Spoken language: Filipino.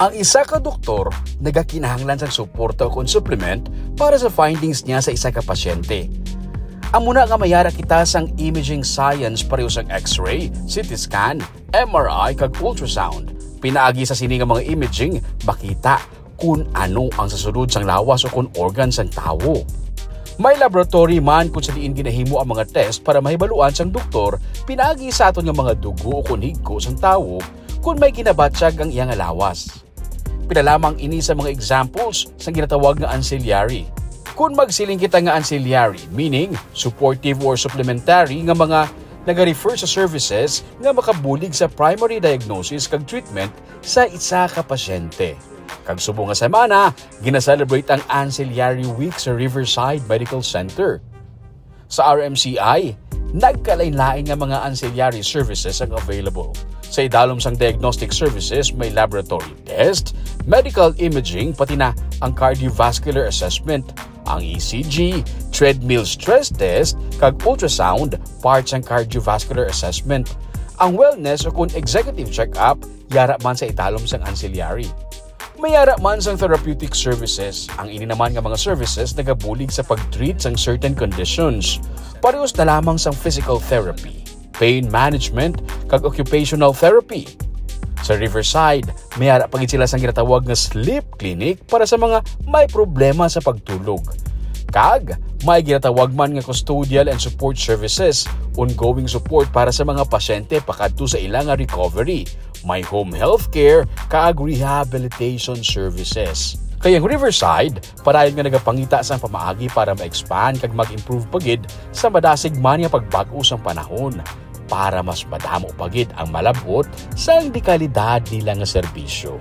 Ang isa ka doktor nagakinahanglan sa suporta o supplement para sa findings niya sa isa ka pasyente. Amo na nga mayara kita sang imaging science pareho sang X-ray, CT scan, MRI kag ultrasound. Pinaagi sa sini nga mga imaging makita kung ano ang sasunod sang lawas o kung organ sang tawo. May laboratory man kung sa diin ginahimo ang mga test para mahibaluan sang doktor pinaagi sa aton nga mga dugo o kung higko sang tawo kung may ginabatsyag ang iyang lawas. Pinalamang ini sa mga examples sa ginatawag nga ancillary. Kung magsiling kita nga ancillary, meaning supportive or supplementary nga mga nag-refer sa services nga makabulig sa primary diagnosis kag treatment sa isa ka pasyente. Kag subo nga semana, gina-celebrate ang Ancillary Week sa Riverside Medical Center. Sa RMCI, nagkalain-lain nga mga ancillary services ang available. Sa idalom sang diagnostic services, may laboratory test, medical imaging, pati na ang cardiovascular assessment, ang ECG, treadmill stress test, kag ultrasound, parts ang cardiovascular assessment. Ang wellness o kung executive check-up, yara man sa idalom sang ancillary. May yara man sang therapeutic services. Ang ini naman nga mga services nagabulig sa pag-treat sang certain conditions. Parehos na lamang sang physical therapy, pain management, kag occupational therapy. Sa Riverside, may ara pagit sila sang ginatawag nga sleep clinic para sa mga may problema sa pagtulog. Kag, may ginatawag man nga custodial and support services, ongoing support para sa mga pasyente pakadto sa ilang recovery. May home healthcare, kag rehabilitation services. Kaya ang Riverside, parayon nga nagapangita sa pamaagi para ma-expand kag mag-improve pagid sa madasig man nga pagbago sang panahon para mas madamo pagid ang malabot sa dekalidad nila nga serbisyo.